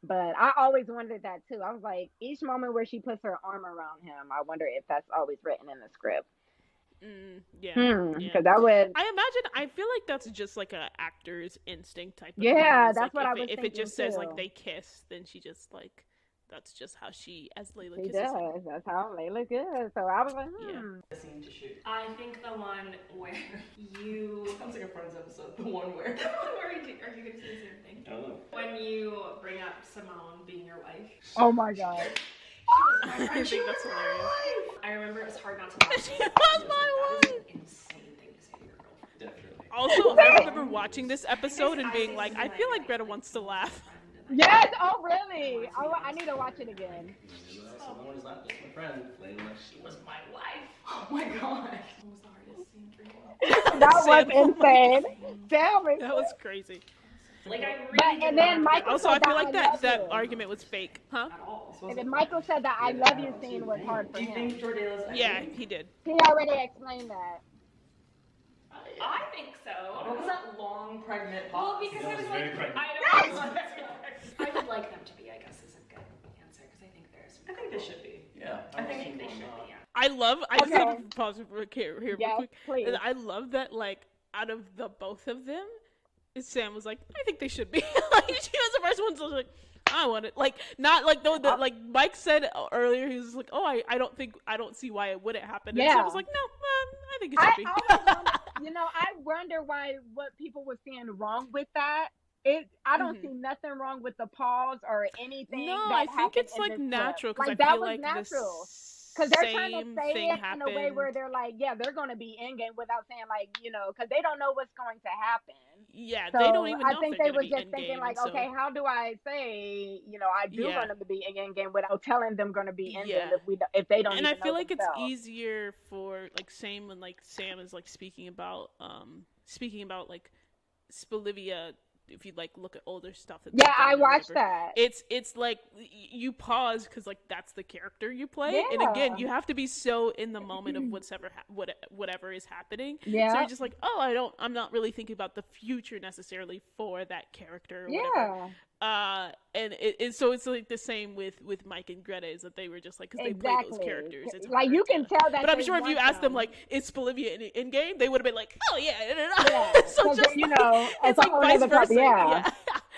But I always wondered that too. I was like, each moment where she puts her arm around him, I wonder if that's always written in the script. Yeah. Because that would. I feel like that's just like a actor's instinct type of Yeah, thing. It's that's like what I was if it thinking, just says too. like they kiss, then she just like that's just how she as Layla She kisses him. does. That's how Layla good. So I was like, The scene to shoot. I think the one where you. Sounds like a Friends episode. The one where. The one where are you going to say the same thing? I don't know. When you bring up Simone being your wife. oh my god. She was my I friend. think that's hilarious. I remember it was hard not to laugh. She was my That is an insane thing to say to your girlfriend. Definitely. Also, I remember watching this episode and being like, I feel like Greta wants to laugh. Yes. Oh really? I need to watch it again. Someone is not just my friend. Layla, she was my wife. Oh my god. What was the hardest scene for you? That was Sam, oh my insane. Damn it. That was crazy. Like I really But and then Michael Also, said I feel like love that you. argument was fake, huh? at all. And then Michael said that I love you scene was hard for Do you him. think Jordayla's Yeah, he did. He already explained that. I think What so. was that long pregnant Well, pause? because That I was was very like, pregnant. I would like them to be, I guess, is a good answer because I think there's. I think they should be. Yeah. I think they should be. Yeah. I just Okay. have to pause here real Yes, quick. please. And I love that, like, out of the both of them, Sam was like, I think they should be. Like, she was the first one to like, I want it. Like, not like like Mike said earlier, he was like, oh, I don't see why it wouldn't happen. And Sam Yeah. was like, no, I think it should be. I wonder what people were seeing wrong with that. I don't see nothing wrong with the pause or anything. No, that I think happened it's in like this clip. natural because I that feel was like natural. Because Because they're trying to say it in a way where they're like, yeah, they're going to be in game without saying like, because they don't know what's going to happen. Yeah, So they don't even know I think if they're they were gonna be just in thinking game, like, so- okay, how do I say, I do Yeah. going to be in game without telling them going to be in Yeah. game if they don't. And I even feel know like themselves. it's easier for like same when like Sam is like speaking about like Spolivia if you like look at older stuff that yeah, I watched that. it's like you pause because like that's the character you play, and again you have to be so in the moment of whatever is happening. So you're just like, oh, I'm not really thinking about the future necessarily for that character or whatever. And so it's like the same with Mike and Greta, is that they were just like, because they play those characters, it's like you can tell that. But I'm sure if you asked them like, is Bolivia in game, they would have been like, oh yeah. So just you know, it's like vice versa. Yeah.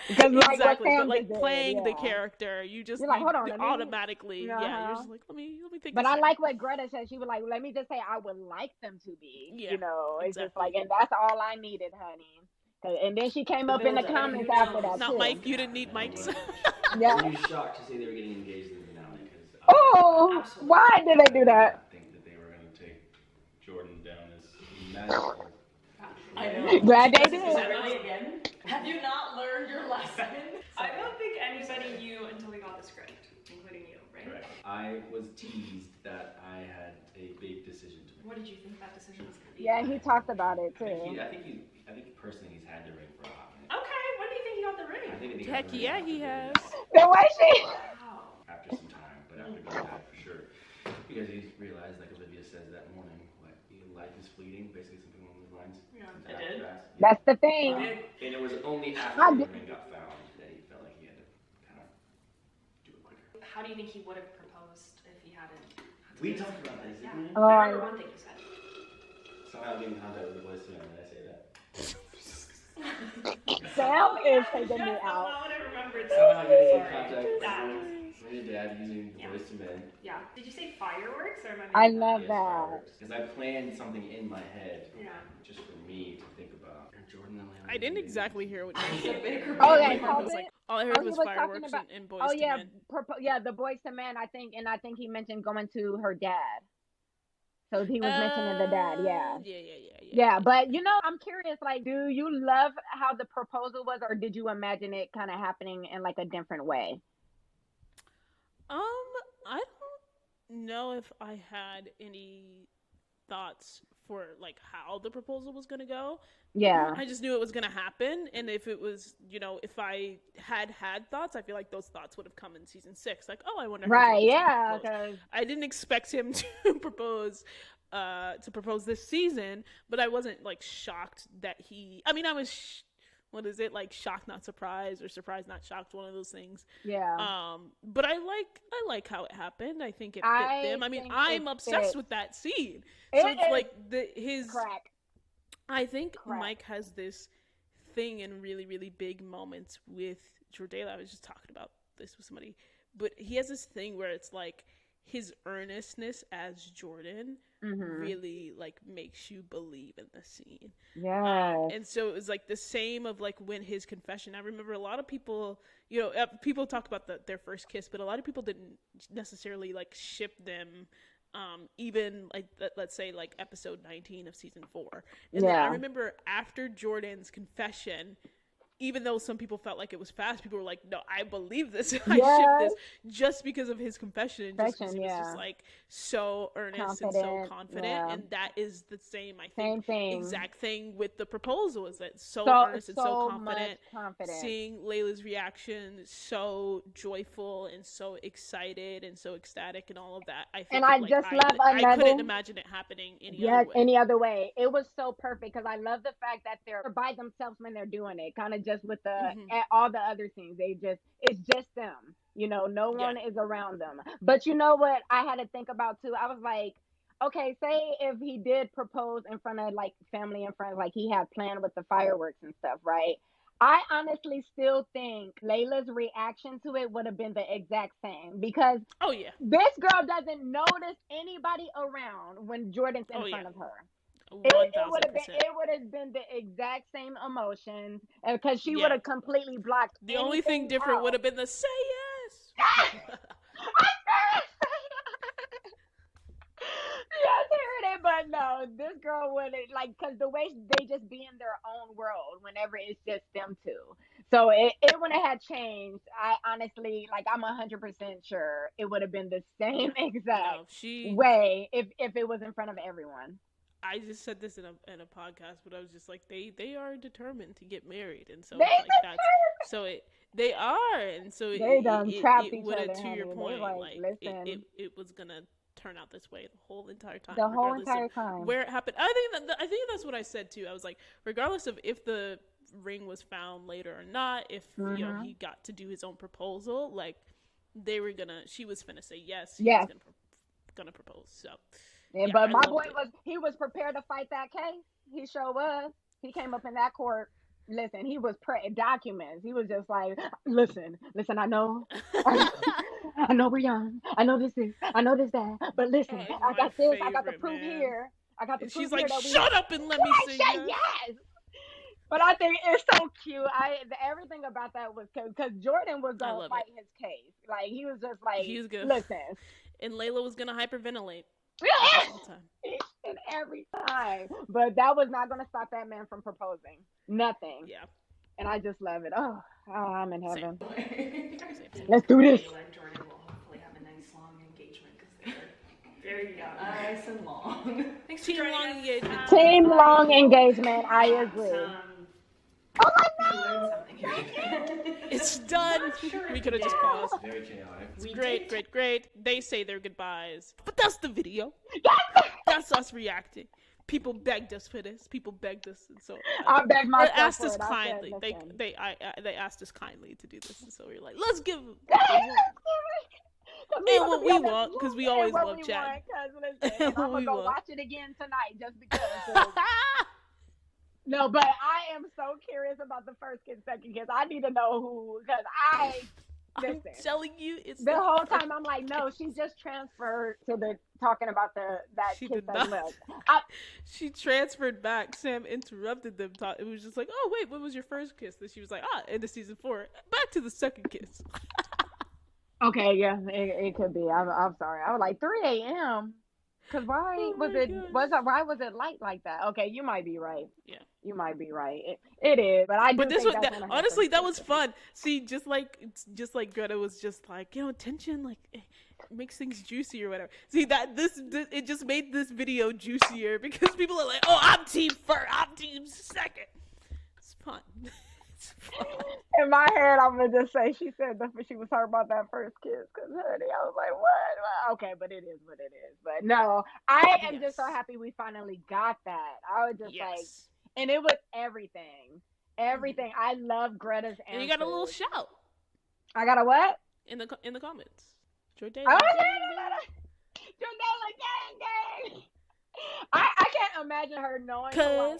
Because exactly, but like playing the character, you're like, hold on, automatically, you're just like, let me think. But I like what Greta said. She was like, let me just say, I would like them to be. You know, it's just like, and that's all I needed, honey. And then she came up in the comments after that. Not Mike. You didn't need Mike's. Yeah. Were you shocked to see they were getting engaged in the finale? Why did they do that? I think that they were going to take Jordan down as magical. I know. Glad they did. Really again? Have you not learned your lesson? I don't think anybody knew until we got the script, including you, right? Correct. I was teased that I had a big decision to make. What did you think that decision was going to be? Yeah, he talked about it too. I think personally he's had the ring for a hot minute. Okay, when do you think he got the ring? I think Heck yeah, he has. The way she. Wow. After some time, but after going back for sure, because he realized, like Olivia says that morning, like life is fleeting, basically something along those lines. Yeah, it did. That's the thing. And it was only after the ring got found that he felt like he had to kind of do it quicker. How do you think he would have proposed if he hadn't? We talked about this, didn't we? I remember one thing you said. Somehow getting in contact with the boys too. Did I say that? Sam is taking me out. That's not what I remembered. Somehow getting in contact with your dad using voice to men. Yeah. Did you say fireworks or am I love that. Because I planned something in my head. Yeah. Just for me to think about. Jordan and Layla. I didn't exactly hear what you said. All I heard was fireworks and boys to men. The boys to men. I think he mentioned going to her dad. So he was mentioning the dad, yeah. But I'm curious. Like, do you love how the proposal was, or did you imagine it kind of happening in like a different way? I don't know if I had any thoughts for like how the proposal was gonna go. Yeah. I just knew it was gonna happen, and if it was, if I had thoughts, I feel like those thoughts would have come in season 6. Like, oh, I wonder. Right. Yeah. I didn't expect him to propose this season, but I wasn't like shocked that he. I mean, I was. What is it, like, shocked not surprised, or surprised not shocked, one of those things. Yeah. But I like how it happened. I think it fit them. I mean, I'm obsessed with that scene. So it's like his crack. I think Mike has this thing in really, really big moments with Jordayla. I was just talking about this with somebody, but he has this thing where it's like his earnestness as Jordan really like makes you believe in the scene. Yeah. And so it was like the same of like when his confession. I remember a lot of people, people talk about their first kiss, but a lot of people didn't necessarily like ship them. Even like let's say like episode 19 of season 4. And then I remember after Jordan's confession, even though some people felt like it was fast, people were like, no, I believe this. I ship this just because of his confession. Just because he was just like so earnest and so confident. Yeah. And that is the same, I think, exact thing with the proposal, is that so earnest and so confident. Seeing Layla's reaction, so joyful and so excited and so ecstatic and all of that. I think I couldn't imagine it happening any other way. It was so perfect, because I love the fact that they're by themselves when they're doing it. Kind of just with all the other things, it's just them, no one is around them. But you know what I had to think about too? I was like, okay, say if he did propose in front of like family and friends, like he had planned with the fireworks and stuff, right? I honestly still think Layla's reaction to it would have been the exact same, because this girl doesn't notice anybody around when Jordan's in front of her. It would have been the exact same emotions, because she would have completely blocked. The only thing different would have been the say yes. But no, this girl wouldn't, like, because the way they just be in their own world whenever it's just them two. So it wouldn't have changed. I honestly, like, I'm 100% sure it would have been the same exact way if it was in front of everyone. I just said this in a podcast, but I was just like, they are determined to get married, and so They it's like that's so they are, and so They done trapped it each would other, to your honey. point, They like, like listen, it was gonna turn out this way the whole entire time, the whole regardless entire of time. where it happened. I think that's what I said too. I was like, regardless of if the ring was found later or not, if you know he got to do his own proposal, like she was gonna say yes, he was gonna propose. So yeah, but my boy he was prepared to fight that case. He sure was. He came up in that court. Listen, he was documents. He was just like, listen, I know, I know we're young. I know this that, but listen, I got this. I got the proof here. I got the proof here. She's like, shut up and let me see. Yes. But I think it's so cute. Everything about that was because Jordan was gonna fight his case. Like he was just like, he was good. Listen, and Layla was gonna hyperventilate. And every time, but that was not gonna stop that man from proposing. Nothing. Yeah. And I just love it. Oh, I'm in heaven. Same. Let's do this. Layla and Jordan will hopefully have a nice long engagement because they're very young. Nice and long. Thanks Team long engagement. Team long engagement. I agree. Oh my God! It's done. We could have just paused. Very chaotic. It's great. They say their goodbyes, but that's the video. That's us reacting. People begged us for this. People begged us, and so I begged myself they asked for us it. kindly. Said, They asked us kindly to do this, and so we were like, let's give them. And what we want, because we always love chatting. I'm gonna go watch it again tonight just because. No, but I am so curious about the first kid, second kiss. I need to know who, because I'm telling you, it's the whole time I'm like, no, she just transferred to the talking about that kiss that lips. She transferred back. Sam interrupted them. It was just like, oh wait, when was your first kiss? Then she was like, end of season 4. Back to the second kiss. Okay, yeah, it could be. I'm sorry. I was like 3 a.m. Because why was it light like that? Okay, you might be right. Yeah, you might be right. It is, but honestly, that was fun. See, just like Greta was just like, tension like makes things juicy or whatever. See that this it just made this video juicier because people are like, oh, I'm team first, I'm team second. It's fun. In my head, I'm gonna just say she said that she was talking about that first kiss. Cause honey, I was like, what? Okay, but it is what it is. But no, I am just so happy we finally got that. I was just like, and it was everything. I love Greta's answer. And you got a little shout. I got a what? In the comments. Jordayla. Oh, Jordayla gang. I can't imagine her knowing who I am,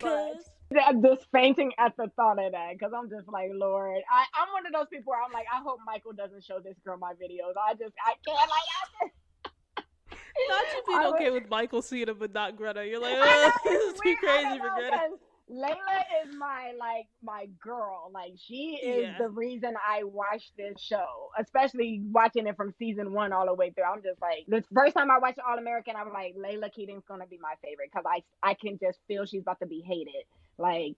but. I'm just fainting at the thought of that because I'm just like, Lord, I'm one of those people where I'm like, I hope Michael doesn't show this girl my videos. I can't Not you being okay with Michael seeing him but not Greta. You're like, oh, this is too crazy for Greta. Layla is my girl. Like she is the reason I watched this show, especially watching it from season 1 all the way through. I'm just like, the first time I watched All American, I was like, Layla Keating's gonna be my favorite because I can just feel she's about to be hated. Like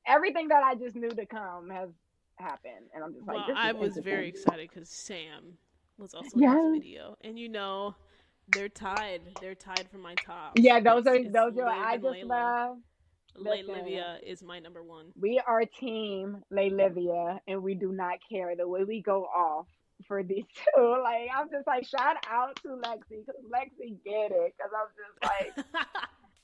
everything that I just knew to come has happened, and I'm just like, this is I was very excited because Sam was also in this video, and they're tied. They're tied for my top. Yeah, those are I just Layla. love. Laylivia is my number 1. We are team Laylivia, and we do not care the way we go off for these two. Like, I'm just like, shout out to Lexi, because Lexi get it, because I'm just like,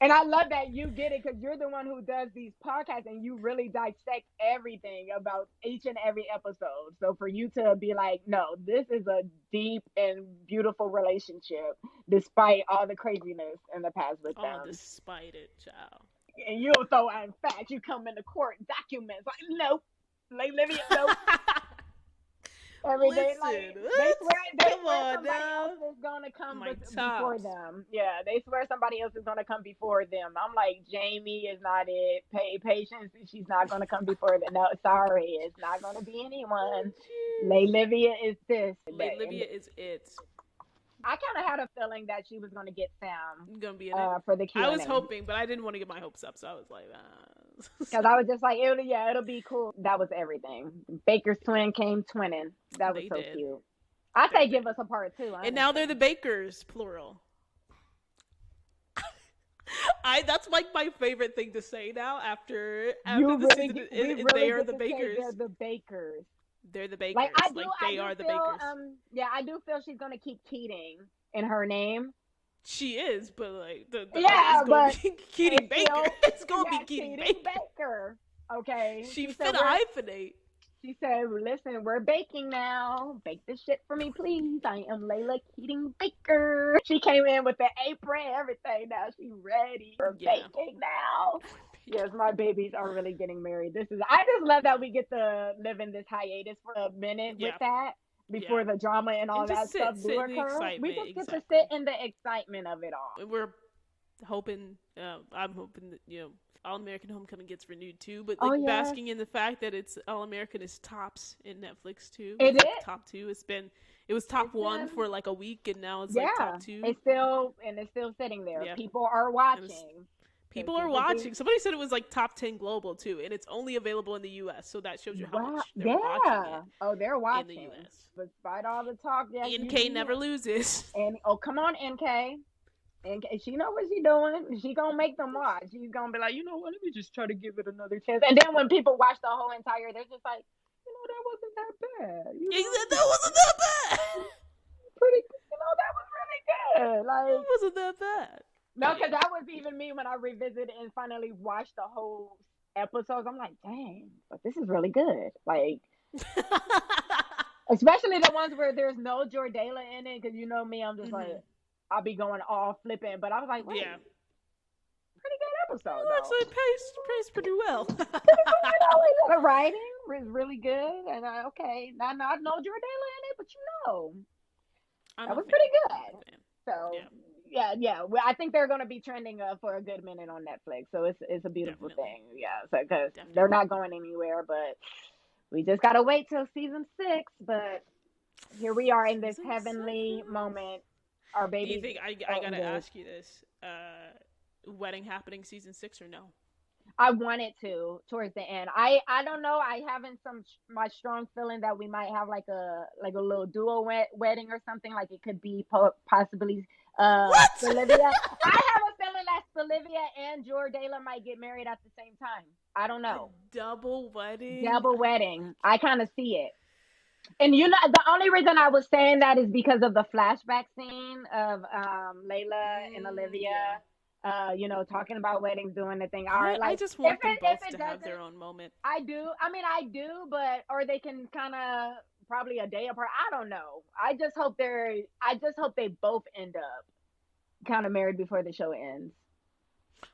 and I love that you get it, because you're the one who does these podcasts, and you really dissect everything about each and every episode. So for you to be like, no, this is a deep and beautiful relationship, despite all the craziness in the past with them. Despite it, child. And you'll throw out facts. You come into court, documents. Like, nope. Laylivia, nope. Every day, like, they swear somebody else is gonna come before them. Yeah, they swear somebody else is gonna come before them. I'm like, Jamie is not it. Patience, she's not gonna come before them. No, sorry, it's not gonna be anyone. Laylivia is this. Laylivia is it. I kind of had a feeling that she was going to get Sam gonna be in it. For the Q&A. I was hoping, but I didn't want to get my hopes up, so I was like, because I was just like, it'll be cool. That was everything. Baker's twin came twinning. That was cute. I say give us a part 2. And now they're the Bakers, plural. That's like my favorite thing to say now after You the really, season. They are the bakers. They're the bakers. They're the bakers. Like they are the bakers. Yeah, I do feel she's gonna keep Keating in her name. She is, but like the but be Keating Baker. It's gonna be Keating Baker. Okay. She finna hyphenate. She said, "Listen, we're baking now. Bake this shit for me, please. I am Layla Keating Baker." She came in with the apron, everything. Now she's ready for baking now. Yes, my babies are really getting married. I just love that we get to live in this hiatus for a minute with that before the drama and all that stuff do occur. We just get to sit in the excitement of it all. We're hoping, I'm hoping that, All American Homecoming gets renewed too, but basking in the fact that it's All American is tops in Netflix too. It's top 2. It was top 1 for like a week, and now it's like top 2. It's still sitting there. Yeah. People are watching. People are watching. Somebody said it was like top 10 global too, and it's only available in the U.S. So that shows you how much they're watching it. Oh, they're watching in the U.S. Despite all the talk, NK never loses. And come on, NK. And she know what she's doing. She gonna make them watch. She's gonna be like, you know what? Let me just try to give it another chance. And then when people watch the whole entire, they're just like, that wasn't that bad. That wasn't that bad. Pretty, that was really good. Like, it wasn't that bad. No, because that was even me when I revisited and finally watched the whole episodes. I'm like, dang, but this is really good. Like, especially the ones where there's no Jordayla in it, because me, I'm just like, I'll be going all flipping. But I was like, wait, pretty good episode. Well, actually, it pays pretty well. The writing is really good, and okay, not no Jordayla in it, but that was pretty good. So. Yeah. Well, I think they're going to be trending for a good minute on Netflix, so it's a beautiful thing. Yeah, so because they're not going anywhere, but we just gotta wait till season 6. But here we are in this heavenly moment. Our baby. Do you think I gotta ask you this? Wedding happening season 6 or no? I want it to towards the end. I don't know. I haven't my strong feeling that we might have like a little duo wedding or something. Like it could be possibly Olivia. I have a feeling that Olivia and Jordayla might get married at the same time. I don't know. Double wedding. I kind of see it. And the only reason I was saying that is because of the flashback scene of Layla and Olivia. Talking about weddings, doing the thing. All right, like, I just want them both to have their own moment. I do, but or they can kind of probably a day apart. I don't know. I just hope they both end up kind of married before the show ends.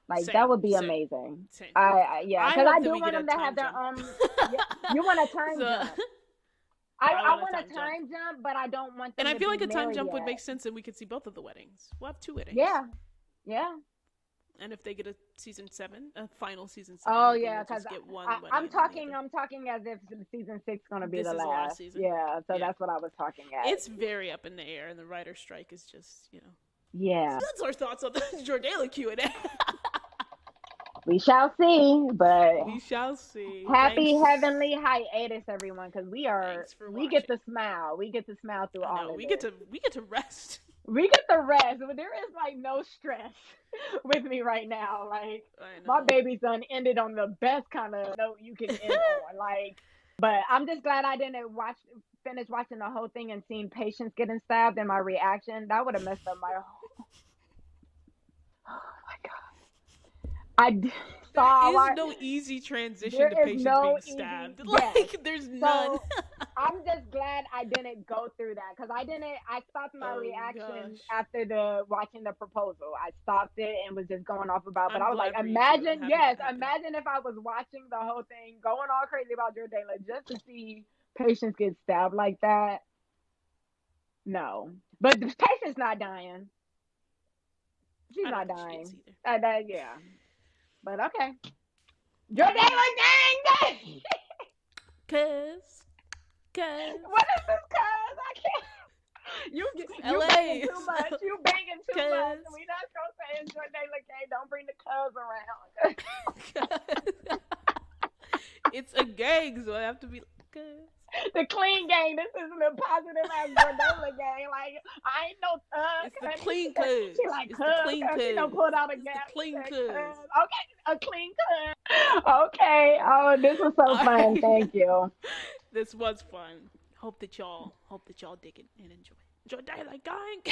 Like that would be amazing. Same. Because I do want them to have their own. You want a time jump. I want a time jump, but I don't want them. And I feel like a time jump would make sense, and we could see both of the weddings. We'll have 2 weddings. Yeah. And if they get a season 7, a final season 7, because I'm talking as if season 6 is gonna be the last season. Yeah, so that's what I was talking at. It's very up in the air, and the writer's strike is just Yeah. So that's our thoughts on the Jordayla Q&A. We shall see, but we shall see. Happy heavenly hiatus, everyone, because we get to smile. We get to smile through all of it. We get to rest. We get the rest. There is like no stress with me right now. Like my baby's done ended on the best kind of note you can end on. Like, but I'm just glad I didn't finish watching the whole thing and seeing Patience getting stabbed and my reaction. That would have messed up my whole. Oh my god! There is no easy transition to Patience being stabbed. There's none. I'm just glad I didn't go through that because I stopped my reaction after watching the proposal. I stopped it and was just going off about, but I was like, imagine if I was watching the whole thing, going all crazy about Jordayla just to see Patience get stabbed like that. No, but Patience not dying. She's not dying. Yeah. But okay. Jordayla gang! Cause. What is this cuz? I can't. You banging too much. You banging too much. We not gonna say it's Jordayla gang. Don't bring the cuz around. It's a gang, so I have to be cuz. The clean gang. This is the positive as Jordayla gang. Like, I ain't no thug. It's the clean cuz. She like, It's cuz, the clean she done cuz. pulled out a It's gap. the clean Said, cuz. Okay, a clean cuz. Okay. Oh, this was so fun. Thank you. This was fun. Hope that y'all dig it and enjoy. Jordayla gang.